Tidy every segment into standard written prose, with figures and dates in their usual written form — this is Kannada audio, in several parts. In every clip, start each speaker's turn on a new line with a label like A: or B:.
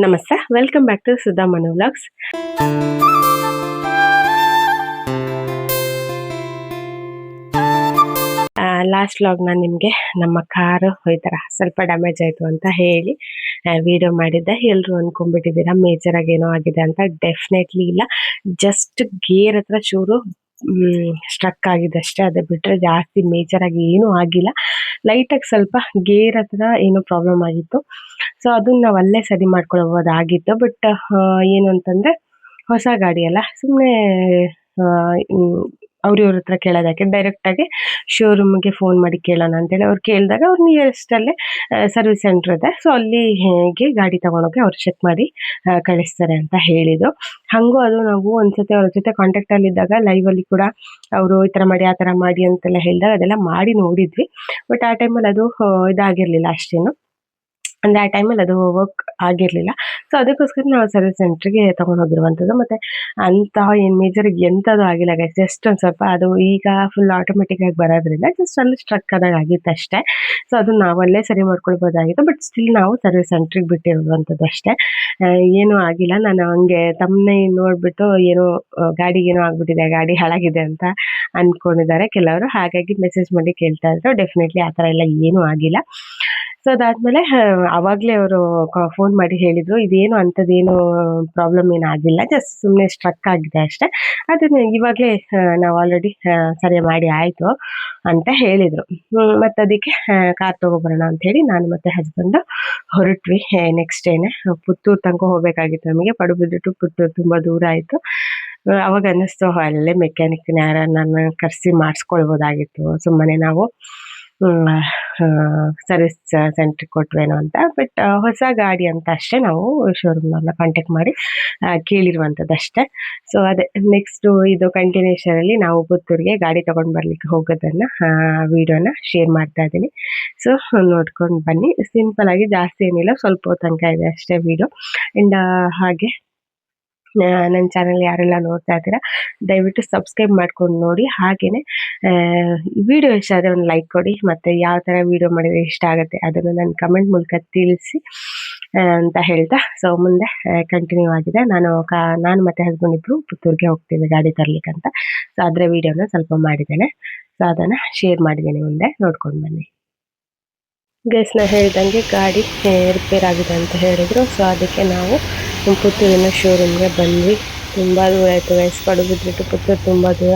A: ನಮಸ್ತೆ, welcome back to Sudha Manu vlogs. Last vlog ನಾನು ನಿಮಗೆ ನಮ್ಮ ಕಾರು ಈ ಥರ ಸ್ವಲ್ಪ ಡ್ಯಾಮೇಜ್ ಆಯಿತು ಅಂತ ಹೇಳಿ ವಿಡಿಯೋ ಮಾಡಿದ್ದೆ. ಎಲ್ಲರೂ ಅಂದ್ಕೊಂಡ್ಬಿಟ್ಟಿದ್ದೀರಾ ಮೇಜರ್ ಆಗಿ ಏನೋ ಆಗಿದೆ ಅಂತ. ಡೆಫಿನೆಟ್ಲಿ ಇಲ್ಲ, ಜಸ್ಟ್ ಗೇರ್ ಹತ್ರ ಚೂರು ಸ್ಟ್ರಕ್ ಆಗಿದೆ ಅಷ್ಟೇ. ಅದು ಬಿಟ್ಟರೆ ಜಾಸ್ತಿ ಮೇಜರ್ ಆಗಿ ಏನೂ ಆಗಿಲ್ಲ. ಲೈಟಾಗಿ ಸ್ವಲ್ಪ ಗೇರ್ ಹತ್ರ ಏನೋ ಪ್ರಾಬ್ಲಮ್ ಆಗಿತ್ತು. ಸೊ ಅದನ್ನ ನಾವು ಅಲ್ಲೇ ಸರಿ ಮಾಡ್ಕೊಳ್ಬೋದಾಗಿತ್ತು. ಬಟ್ ಏನು ಅಂತಂದರೆ ಹೊಸ ಗಾಡಿ ಅಲ್ಲ, ಸುಮ್ಮನೆ ಇವ್ರ ಹತ್ರ ಕೇಳೋದಕ್ಕೆ ಡೈರೆಕ್ಟಾಗಿ ಶೋರೂಮ್ಗೆ ಫೋನ್ ಮಾಡಿ ಕೇಳೋಣ ಅಂತೇಳಿ ಅವ್ರು ಕೇಳಿದಾಗ ಅವ್ರು ನಿಯರೆಸ್ಟಲ್ಲೇ ಸರ್ವಿಸ್ ಸೆಂಟ್ರ್ ಇದೆ, ಸೊ ಅಲ್ಲಿಗೆ ಗಾಡಿ ತೊಗೊಂಡೋಗಿ ಅವ್ರು ಚೆಕ್ ಮಾಡಿ ಕಳಿಸ್ತಾರೆ ಅಂತ ಹೇಳಿದರು. ಹಾಗೂ ಅದು ನಾವು ಒಂದ್ಸತಿ ಅವ್ರ ಜೊತೆ ಕಾಂಟ್ಯಾಕ್ಟಲ್ಲಿದ್ದಾಗ ಲೈವಲ್ಲಿ ಕೂಡ ಅವರು ಈ ಥರ ಮಾಡಿ ಆ ಥರ ಮಾಡಿ ಅಂತೆಲ್ಲ ಹೇಳಿದಾಗ ಅದೆಲ್ಲ ಮಾಡಿ ನೋಡಿದ್ವಿ. ಬಟ್ ಆ ಟೈಮಲ್ಲಿ ಅದು ಇದಾಗಿರಲಿಲ್ಲ ಅಷ್ಟೇನು, ಅಂದರೆ ಆ ಟೈಮಲ್ಲಿ ಅದು ವರ್ಕ್ ಆಗಿರಲಿಲ್ಲ. ಸೊ ಅದಕ್ಕೋಸ್ಕರ ನಾವು ಸರ್ವಿಸ್ ಸೆಂಟ್ರಿಗೆ ತೊಗೊಂಡೋಗಿರುವಂಥದ್ದು. ಮತ್ತು ಅಂತಹ ಏನು ಮೇಜರಿಗೆ ಎಂಥದ್ದು ಆಗಿಲ್ಲ ಗೈಸ್, ಜಸ್ಟ್ ಒಂದು ಸ್ವಲ್ಪ ಅದು ಈಗ ಫುಲ್ ಆಟೋಮೆಟಿಕ್ಕಾಗಿ ಬರೋದ್ರಿಂದ ಜಸ್ಟ್ ಅಲ್ಲಿ ಸ್ಟ್ರಕ್ ಆದಾಗ ಆಗಿತ್ತು ಅಷ್ಟೇ. ಸೊ ಅದನ್ನು ನಾವು ಅಲ್ಲೇ ಸರಿ ಮಾಡ್ಕೊಳ್ಬೋದಾಗಿತ್ತು. ಬಟ್ ಸ್ಟಿಲ್ ನಾವು ಸರ್ವಿಸ್ ಸೆಂಟ್ರಿಗೆ ಬಿಟ್ಟಿರುವಂಥದ್ದು ಅಷ್ಟೇ, ಏನೂ ಆಗಿಲ್ಲ. ನಾನು ಹಂಗೆ ತಮ್ಮನೇ ನೋಡಿಬಿಟ್ಟು ಏನೋ ಗಾಡಿಗೇನೋ ಆಗಿಬಿಟ್ಟಿದೆ, ಗಾಡಿ ಹಾಳಾಗಿದೆ ಅಂತ ಅಂದ್ಕೊಂಡಿದ್ದಾರೆ ಕೆಲವರು. ಹಾಗಾಗಿ ಮೆಸೇಜ್ ಮಾಡಿ ಕೇಳ್ತಾ ಇದ್ರು. ಡೆಫಿನೆಟ್ಲಿ ಆ ಥರ ಎಲ್ಲ ಏನೂ ಆಗಿಲ್ಲ. ಸೊ ಅದಾದಮೇಲೆ ಆವಾಗಲೇ ಅವರು ಫೋನ್ ಮಾಡಿ ಹೇಳಿದರು, ಇದೇನು ಅಂಥದ್ದೇನು ಪ್ರಾಬ್ಲಮ್ ಏನಾಗಿಲ್ಲ, ಜಸ್ಟ್ ಸುಮ್ಮನೆ ಸ್ಟ್ರಕ್ ಆಗಿದೆ ಅಷ್ಟೇ, ಅದನ್ನು ಇವಾಗಲೇ ನಾವು ಆಲ್ರೆಡಿ ಸರಿ ಮಾಡಿ ಆಯಿತು ಅಂತ ಹೇಳಿದರು. ಮತ್ತು ಅದಕ್ಕೆ ಕಾರ್ ತೊಗೊಬರೋಣ ಅಂಥೇಳಿ ನಾನು ಮತ್ತು ಹಸ್ಬೆಂಡು ಹೊರಟ್ವಿ. ನೆಕ್ಸ್ಟ್ ಡೇನೆ ಪುತ್ತೂರು ತನಕ ಹೋಗಬೇಕಾಗಿತ್ತು ನಮಗೆ. ಪಡುಬಿದ್ರಿ ಟು ಪುತ್ತೂರು ತುಂಬ ದೂರ ಆಯಿತು. ಅವಾಗ ಅನ್ನಿಸ್ತು ಅಲ್ಲೇ ಮೆಕ್ಯಾನಿಕ್ನ ಯಾರನ್ನ ಕರೆಸಿ ಮಾಡಿಸ್ಕೊಳ್ಬೋದಾಗಿತ್ತು, ಸುಮ್ಮನೆ ನಾವು ಸರ್ವಿಸ್ ಸೆಂಟ್ರಿಗೆ ಕೊಟ್ವೇನೋ ಅಂತ. ಬಟ್ ಹೊಸ ಗಾಡಿ ಅಂತ ಅಷ್ಟೇ ನಾವು ಶೋರೂಮ್ನವ್ರನ್ನ ಕಾಂಟ್ಯಾಕ್ಟ್ ಮಾಡಿ ಕೇಳಿರುವಂಥದ್ದು ಅಷ್ಟೇ. ಸೊ ಅದೇ ನೆಕ್ಸ್ಟು ಇದು ಕಂಟಿನ್ಯೂಷನಲ್ಲಿ ನಾವು ಪುತ್ತೂರಿಗೆ ಗಾಡಿ ತೊಗೊಂಡು ಬರಲಿಕ್ಕೆ ಹೋಗೋದನ್ನು ವಿಡಿಯೋನ ಶೇರ್ ಮಾಡ್ತಾ ಇದ್ದೀನಿ. ಸೊ ನೋಡ್ಕೊಂಡು ಬನ್ನಿ. ಸಿಂಪಲಾಗಿ ಜಾಸ್ತಿ ಏನಿಲ್ಲ, ಸ್ವಲ್ಪ ಹೊತ್ತು ತನಕ ಇದೆ ಅಷ್ಟೇ ವಿಡಿಯೋ. ಆ್ಯಂಡ್ ಹಾಗೆ ನನ್ನ ಚಾನಲ್ ಯಾರೆಲ್ಲ ನೋಡ್ತಾ ಇದ್ದೀರಾ ದಯವಿಟ್ಟು ಸಬ್ಸ್ಕ್ರೈಬ್ ಮಾಡ್ಕೊಂಡು ನೋಡಿ. ಹಾಗೆಯೇ ವಿಡಿಯೋ ಇಷ್ಟ ಆದರೆ ಒಂದು ಲೈಕ್ ಕೊಡಿ, ಮತ್ತು ಯಾವ ಥರ ವಿಡಿಯೋ ಮಾಡಿದರೆ ಇಷ್ಟ ಆಗುತ್ತೆ ಅದನ್ನು ನನ್ನ ಕಮೆಂಟ್ ಮೂಲಕ ತಿಳಿಸಿ ಅಂತ ಹೇಳ್ತಾ, ಸೊ ಮುಂದೆ ಕಂಟಿನ್ಯೂ ಆಗಿದೆ. ನಾನು ಮತ್ತು ಹಸ್ಬೆಂಡ್ ಇಬ್ಬರು ಪುತ್ತೂರಿಗೆ ಹೋಗ್ತೀವಿ ಗಾಡಿ ತರಲಿಕ್ಕಂತ. ಸೊ ಅದರ ವಿಡಿಯೋನ ಸ್ವಲ್ಪ ಮಾಡಿದ್ದೇನೆ, ಸೊ ಅದನ್ನು ಶೇರ್ ಮಾಡಿದ್ದೀನಿ, ಮುಂದೆ ನೋಡ್ಕೊಂಡು ಬನ್ನಿ. ಗೈಸ್ನ ಹೇಳ್ದಂಗೆ ಗಾಡಿ ರಿಪೇರ್ ಆಗಿದೆ ಅಂತ ಹೇಳಿದರು. ಸೊ ಅದಕ್ಕೆ ನಾವು ಪುತ್ತೂರಿನ ಶೋರೂಮ್ಗೆ ಬಂದ್ವಿ. ತುಂಬ ದೂರ ಆಯಿತು ಗೈಸ್, ಪಡುಬಿದ್ರಿ ಟು ಪುತ್ತೂರು ತುಂಬ ದೂರ.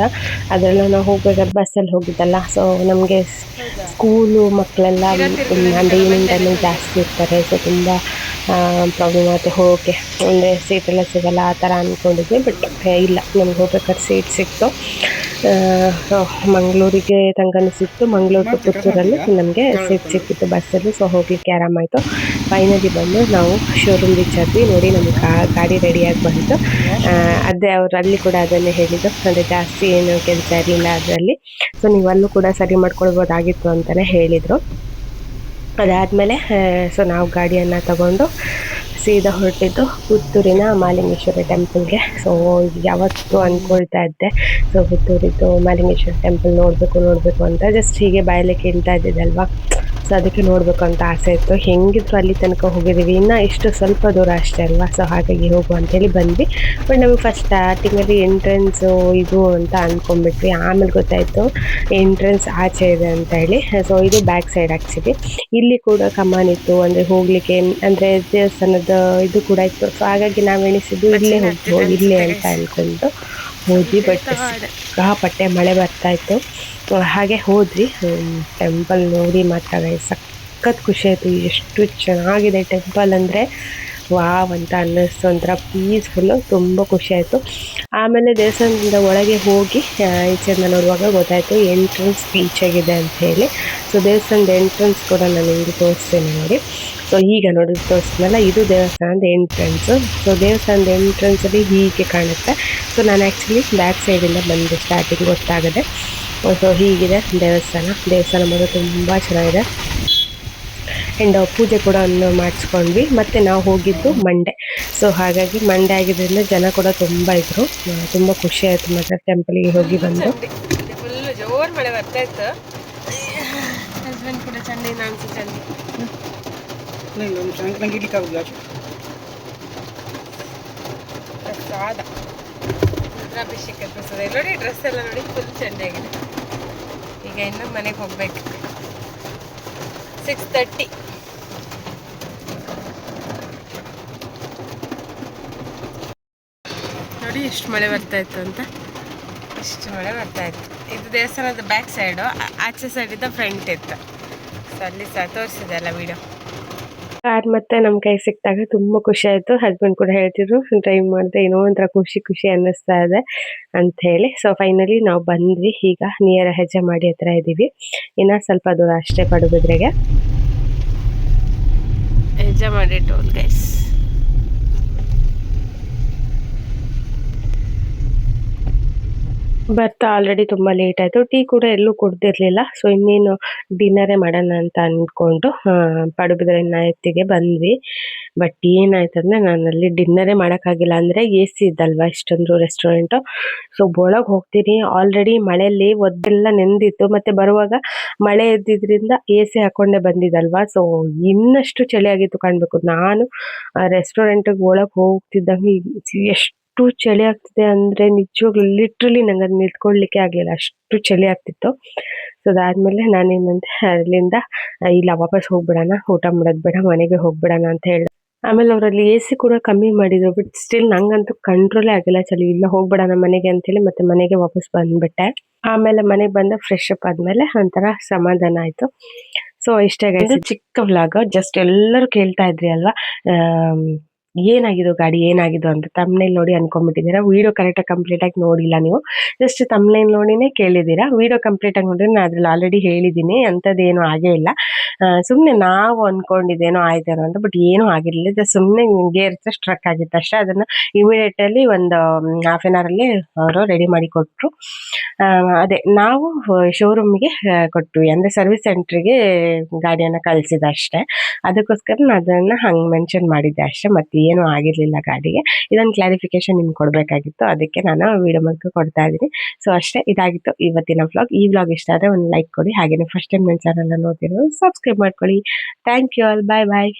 A: ಅದರಲ್ಲೂ ನಾವು ಹೋಗ್ಬೇಕಾದ್ರೆ ಬಸ್ಸಲ್ಲಿ ಹೋಗಿದ್ದಲ್ಲ, ಸೊ ನಮಗೆ ಸ್ಕೂಲು ಮಕ್ಕಳೆಲ್ಲ ಅಂದರೆ ಈವ್ನಿಂಗ್ ಟೈಮಲ್ಲಿ ಜಾಸ್ತಿ ಇರ್ತಾರೆ. ಸೊ ತುಂಬ ಪ್ರಾಬ್ಲಮ್ ಆಗುತ್ತೆ ಹೋಗೋಕ್ಕೆ, ಅಂದರೆ ಸೀಟೆಲ್ಲ ಸಿಗೋಲ್ಲ ಆ ಥರ ಅಂದ್ಕೊಂಡಿದ್ವಿ. ಬಟ್ ಇಲ್ಲ, ನಮ್ಗೆ ಹೋಗ್ಬೇಕಾದ್ರೆ ಸೀಟ್ ಸಿಕ್ತು. ಮಂಗಳೂರಿಗೆ ತನಕನೂ ಸಿಕ್ತು. ಮಂಗಳೂರು ಟು ಪುತ್ತೂರಲ್ಲಿ ನಮಗೆ ಸೀಟ್ ಸಿಕ್ಕಿತ್ತು ಬಸ್ಸಲ್ಲಿ. ಸೊ ಹೋಗಲಿಕ್ಕೆ ಆರಾಮಾಯಿತು. ಫೈನಲಿ ಬಂದು ನಾವು ಶೋರೂಮ್ ರೀಚ್ ಆದ್ವಿ. ನೋಡಿ ನಮಗೆ ಗಾಡಿ ರೆಡಿಯಾಗಿ ಬಂತು. ಅದೇ ಅವರು ಅಲ್ಲಿ ಕೂಡ ಅದನ್ನೇ ಹೇಳಿದ್ದು, ಅಂದರೆ ಜಾಸ್ತಿ ಏನು ಕೆಲಸ ಇರಲಿಲ್ಲ ಅದರಲ್ಲಿ. ಸೊ ನೀವು ಅಲ್ಲೂ ಕೂಡ ಸರಿ ಮಾಡ್ಕೊಳ್ಬೋದಾಗಿತ್ತು ಅಂತಲೇ ಹೇಳಿದರು. ಅದಾದಮೇಲೆ ಸೊ ನಾವು ಗಾಡಿಯನ್ನು ತಗೊಂಡು ಸೀದಾ ಹೊರಟಿದ್ದು ಪುತ್ತೂರಿನ ಮಹಾಲಿಂಗೇಶ್ವರ ಟೆಂಪಲ್ಗೆ. ಸೊ ಯಾವತ್ತೂ ಅಂದ್ಕೊಳ್ತಾ ಇದ್ದೆ, ಸೊ ಪುತ್ತೂರಿದ್ದು ಮಹಾಲಿಂಗೇಶ್ವರ ಟೆಂಪಲ್ ನೋಡಬೇಕು ಅಂತ ಜಸ್ಟ್ ಹೀಗೆ ಬಾಯಲ್ಲೇ ಕೇಳ್ತಾ ಇದ್ದಿದ್ದಲ್ವಾ. ಸೊ ಅದಕ್ಕೆ ನೋಡಬೇಕು ಅಂತ ಆಸೆ ಇತ್ತು. ಹೆಂಗಿದ್ರು ಅಲ್ಲಿ ತನಕ ಹೋಗಿದ್ದೀವಿ, ಇನ್ನು ಇಷ್ಟು ಸ್ವಲ್ಪ ದೂರ ಅಷ್ಟೇ ಅಲ್ವಾ. ಸೊ ಹಾಗಾಗಿ ಹೋಗು ಅಂತೇಳಿ ಬಂದ್ವಿ. ಬಟ್ ನಮಗೆ ಫಸ್ಟ್ ಸ್ಟಾರ್ಟಿಂಗಲ್ಲಿ ಎಂಟ್ರೆನ್ಸು ಇದು ಅಂತ ಅಂದ್ಕೊಂಡ್ಬಿಟ್ವಿ. ಆಮೇಲೆ ಗೊತ್ತಾಯಿತು ಎಂಟ್ರೆನ್ಸ್ ಆಚೆ ಇದೆ ಅಂತ ಹೇಳಿ. ಸೊ ಇದು ಬ್ಯಾಕ್ ಸೈಡ್ ಆ್ಯಕ್ಚುಲಿ. ಇಲ್ಲಿ ಕೂಡ ಕಮಾನ್ ಇತ್ತು, ಅಂದರೆ ಹೋಗಲಿಕ್ಕೆ, ಅಂದರೆ ದೇವಸ್ಥಾನದ ಇದು ಕೂಡ ಇತ್ತು. ಸೊ ಹಾಗಾಗಿ ನಾವು ಎಣಿಸಿದ್ದು ಇಲ್ಲೇ ಹೋಗ್ಬೋದು ಇಲ್ಲೇ ಅಂತ ಅಂದ್ಕೊಂಡು ಹೋದ್ವಿ. ಬಟ್ ಸಿಕ್ಕಾಪಟ್ಟೆ ಮಳೆ ಬರ್ತಾಯಿತ್ತು. ಹಾಗೆ ಹೋದ್ವಿ. ಟೆಂಪಲ್ ನೋಡಿ ಮಾತ್ರ ಸಖತ್ ಖುಷಿ ಆಯಿತು. ಎಷ್ಟು ಚೆನ್ನಾಗಿದೆ ಟೆಂಪಲ್ ಅಂದರೆ ವಾವ್ ಅಂತ ಅನ್ನಿಸ್ತು, ಒಂಥರ ಪೀಸ್ಫುಲ್ಲು, ತುಂಬ ಖುಷಿ ಆಯಿತು. ಆಮೇಲೆ ದೇವಸ್ಥಾನದಿಂದ ಒಳಗೆ ಹೋಗಿ ಈಚೆಯಿಂದ ನೋಡುವಾಗ ಗೊತ್ತಾಯಿತು ಎಂಟ್ರೆನ್ಸ್ ಈಚೆಗಿದೆ ಅಂತ ಹೇಳಿ. ಸೊ ದೇವಸ್ಥಾನದ ಎಂಟ್ರೆನ್ಸ್ ಕೂಡ ನಾನು ನಿಮಗೆ ತೋರಿಸ್ತೇನೆ ನೋಡಿ. ಸೊ ಈಗ ನೋಡಿ ತೋರಿಸ್ತೀನಲ್ಲ, ಇದು ದೇವಸ್ಥಾನದ ಎಂಟ್ರೆನ್ಸು. ಸೊ ದೇವಸ್ಥಾನದ ಎಂಟ್ರೆನ್ಸಲ್ಲಿ ಹೀಗೆ ಕಾಣುತ್ತೆ. ಸೊ ನಾನು ಆ್ಯಕ್ಚುಲಿ ಬ್ಯಾಕ್ ಸೈಡಿಂದ ಬಂದು ಸ್ಟಾರ್ಟಿಂಗ್ ಗೊತ್ತಾಗದೆ. ಸೊ ಹೀಗಿದೆ ದೇವಸ್ಥಾನ ಮಾತ್ರ ತುಂಬ ಚೆನ್ನಾಗಿದೆ. ಆ್ಯಂಡ್ ಪೂಜೆ ಕೂಡ ಮಾಡಿಸ್ಕೊಂಡ್ವಿ. ಮತ್ತು ನಾವು ಹೋಗಿದ್ದು ಮಂಡೇ. ಸೊ ಹಾಗಾಗಿ ಮಂಡೇ ಆಗಿದ್ದರಿಂದ ಜನ ಕೂಡ ತುಂಬ ಇದ್ದರು. ತುಂಬ ಖುಷಿ ಆಯಿತು ಮಾತ್ರ ಟೆಂಪಲಿಗೆ ಹೋಗಿ ಬಂದು. ಫುಲ್ಲು ಜೋರು ಮಳೆ ಬರ್ತಾ ಇತ್ತು. ಹಸ್ಬೆಂಡ್ ಕೂಡ ಚಂದ, ನಾನು ಚಂದ ಪ್ರಸಾದ, ರುದ್ರಾಭಿಷೇಕದ ಪ್ರಸಾದ. ನೋಡಿ ಡ್ರೆಸ್ ಎಲ್ಲ ನೋಡಿ ಫುಲ್ ಚೆನ್ನಾಗಿದೆ. ಈಗ ಇನ್ನು ಮನೆಗೆ ಹೋಗ್ಬೇಕು. 6:30. ನೋಡಿ ಎಷ್ಟು ಮಳೆ ಬರ್ತಾ ಇತ್ತು ಅಂತ, ಎಷ್ಟು ಮಳೆ ಬರ್ತಾ ಇತ್ತು. ಇದು ದೇವಸ್ಥಾನದ ಬ್ಯಾಕ್ ಸೈಡು, ಆಚೆ ಸೈಡಿಂದ ಫ್ರಂಟ್ ಇತ್ತು. ಸೊ ಅಲ್ಲಿ ಸಹ ತೋರಿಸಿದೆ ಅಲ್ಲ ವಿಡಿಯೋ. ಕಾರ್ ಮತ್ತೆ ನಮ್ಮ ಕೈ ಸಿಕ್ತಾಗ ತುಂಬ ಖುಷಿ ಆಯಿತು. ಹಸ್ಬೆಂಡ್ ಕೂಡ ಹೇಳ್ತಿದ್ರು ಡ್ರೈವ್ ಮಾಡಿದೆ, ಏನೋ ಒಂಥರ ಖುಷಿ ಖುಷಿ ಅನ್ನಿಸ್ತಾ ಇದೆ ಅಂತ ಹೇಳಿ. ಸೊ ಫೈನಲಿ ನಾವು ಬಂದ್ವಿ. ಈಗ ನಿಯರ್ ಹೆಜ್ಜೆಮಾಡಿ ಹತ್ರ ಇದ್ದೀವಿ. ಇನ್ನು ಸ್ವಲ್ಪ ದೂರ ಅಷ್ಟೇ ಪಡುಬಿದ್ರೆಗೆ. ಹೆಜ್ಜೆಮಾಡಿ ಟೋಲ್ ಗೈಸ್. ಬರ್ತಾ ಆಲ್ರೆಡಿ ತುಂಬ ಲೇಟ್ ಆಯಿತು. ಟೀ ಕೂಡ ಎಲ್ಲೂ ಕುಡ್ದಿರ್ಲಿಲ್ಲ. ಸೊ ಇನ್ನೇನು ಡಿನ್ನರೇ ಮಾಡೋಣ ಅಂತ ಅಂದ್ಕೊಂಡು ಪಡುಬಿದ್ರೆ ನೈತಿಗೆ ಬಂದ್ವಿ. ಬಟ್ ಏನಾಯ್ತಂದ್ರೆ ನಾನು ಅಲ್ಲಿ ಡಿನ್ನರೇ ಮಾಡೋಕ್ಕಾಗಿಲ್ಲ. ಅಂದರೆ ಎ ಸಿ ಇದ್ದಲ್ವ ಇಷ್ಟೊಂದು ರೆಸ್ಟೋರೆಂಟು. ಸೊ ಒಳಗೆ ಹೋಗ್ತೀನಿ, ಆಲ್ರೆಡಿ ಮಳೆಯಲ್ಲಿ ಒದ್ದೆಲ್ಲ ನೆಂದಿತ್ತು. ಮತ್ತು ಬರುವಾಗ ಮಳೆ ಇದ್ದಿದ್ದರಿಂದ ಎ ಸಿ ಹಾಕ್ಕೊಂಡೇ ಬಂದಿದ್ದಲ್ವ. ಸೊ ಇನ್ನಷ್ಟು ಚಳಿ ಆಗಿತ್ತು ಕಾಣಬೇಕು. ನಾನು ರೆಸ್ಟೋರೆಂಟಿಗೆ ಒಳಗೆ ಹೋಗ್ತಿದ್ದಂಗೆ ಎಷ್ಟು ಚಳಿ ಆಗ್ತಿದೆ ಅಂದರೆ ನಿಜವಾಗ್ಲೂ ಲಿಟ್ರಲಿ ನಂಗೆ ಅದು ನಿಂತ್ಕೊಳ್ಳಿಕ್ಕೆ ಆಗಲಿಲ್ಲ, ಅಷ್ಟು ಚಳಿ ಆಗ್ತಿತ್ತು. ಸೊ ಅದಾದಮೇಲೆ ನಾನೇನಂತೆ ಅಲ್ಲಿಂದ ಇಲ್ಲ ವಾಪಸ್ ಹೋಗ್ಬಿಡೋಣ, ಊಟ ಮಾಡೋದು ಬೇಡ, ಮನೆಗೆ ಹೋಗ್ಬಿಡೋಣ ಅಂತ ಹೇಳಿದೆ. ಆಮೇಲೆ ಅವರಲ್ಲಿ ಎ ಸಿ ಕೂಡ ಕಮ್ಮಿ ಮಾಡಿದ್ರು. ಬಟ್ ಸ್ಟಿಲ್ ನಂಗಂತೂ ಕಂಟ್ರೋಲೇ ಆಗಿಲ್ಲ ಚಳಿ. ಇಲ್ಲ ಹೋಗ್ಬಿಡೋಣ ಮನೆಗೆ ಅಂತೇಳಿ ಮತ್ತೆ ಮನೆಗೆ ವಾಪಸ್ ಬಂದ್ಬಿಟ್ಟೆ. ಆಮೇಲೆ ಮನೆಗೆ ಬಂದ ಫ್ರೆಶ್ ಅಪ್ ಆದಮೇಲೆ ಒಂಥರ ಸಮಾಧಾನ ಆಯಿತು. ಸೊ ಇಷ್ಟೇ ಗೈಸ್, ಚಿಕ್ಕ ವ್ಲಾಗ್. ಜಸ್ಟ್ ಎಲ್ಲರೂ ಕೇಳ್ತಾ ಇದ್ರಿ ಅಲ್ವಾ ಏನಾಗಿದ್ದು ಗಾಡಿ ಏನಾಗಿದ್ದು ಅಂತ. ತಮ್ನೇಲ್ ನೋಡಿ ಅನ್ಕೊಂಡ್ಬಿಟ್ಟಿದ್ದೀರಾ. ವಿಡಿಯೋ ಕರೆಕ್ಟಾಗಿ ಕಂಪ್ಲೀಟಾಗಿ ನೋಡಿಲ್ಲ ನೀವು, ಜಸ್ಟ್ ತಮ್ನೇಲ್ ನೋಡಿನೇ ಕೇಳಿದ್ದೀರಾ. ವಿಡಿಯೋ ಕಂಪ್ಲೀಟಾಗಿ ನೋಡಿದ್ರೆ ನಾನು ಅದ್ರಲ್ಲಿ ಆಲ್ರೆಡಿ ಹೇಳಿದ್ದೀನಿ ಅಂಥದ್ದೇನು ಆಗೇ ಇಲ್ಲ. ಸುಮ್ಮನೆ ನಾವು ಅಂದ್ಕೊಂಡಿದ್ದೇನೋ ಆಯ್ತೇನೋ ಅಂತ, ಬಟ್ ಏನೂ ಆಗಿರಲಿಲ್ಲ. ಜಸ್ಟ್ ಸುಮ್ಮನೆ ಗೇರ್ ಹತ್ರ ಸ್ಟ್ರಕ್ ಆಗಿತ್ತು ಅಷ್ಟೇ. ಅದನ್ನು ಇಮಿಡಿಯೇಟಲ್ಲಿ ಒಂದು ಹಾಫ್ ಆನ್ ಅವರಲ್ಲಿ ಅವರು ರೆಡಿ ಮಾಡಿ ಕೊಟ್ಟರು. ಅದೇ ನಾವು ಶೋರೂಮಿಗೆ ಕೊಟ್ವಿ, ಅಂದರೆ ಸರ್ವಿಸ್ ಸೆಂಟ್ರಿಗೆ ಗಾಡಿಯನ್ನು ಕಳಿಸಿದ ಅಷ್ಟೇ. ಅದಕ್ಕೋಸ್ಕರ ನಾನು ಅದನ್ನು ಹಂಗೆ ಮೆನ್ಷನ್ ಮಾಡಿದ್ದೆ ಅಷ್ಟೇ, ಮತ್ತು ಏನೂ ಆಗಿರಲಿಲ್ಲ ಗಾಡಿಗೆ. ಇದೊಂದು ಕ್ಲಾರಿಫಿಕೇಶನ್ ನಿಮ್ಗೆ ಕೊಡಬೇಕಾಗಿತ್ತು, ಅದಕ್ಕೆ ನಾನು ವಿಡಿಯೋ ಮೂಲಕ ಕೊಡ್ತಾ ಇದ್ದೀನಿ. ಸೊ ಅಷ್ಟೇ, ಇದಾಗಿತ್ತು ಇವತ್ತಿನ ವ್ಲಾಗ್. ಈ ವ್ಲಾಗ್ ಇಷ್ಟ ಆದರೆ ಒಂದು ಲೈಕ್ ಕೊಡಿ. ಹಾಗೆಯೇ ಫಸ್ಟ್ ಟೈಮ್ ನನ್ನ ಚಾನಲ್ನ ನೋಡ್ತಿರೋದು ಸಬ್ಸ್ಕ್ರೈಬ್ ಮಾಡ್ಕೊಳ್ಳಿ. Thank you all. Bye bye.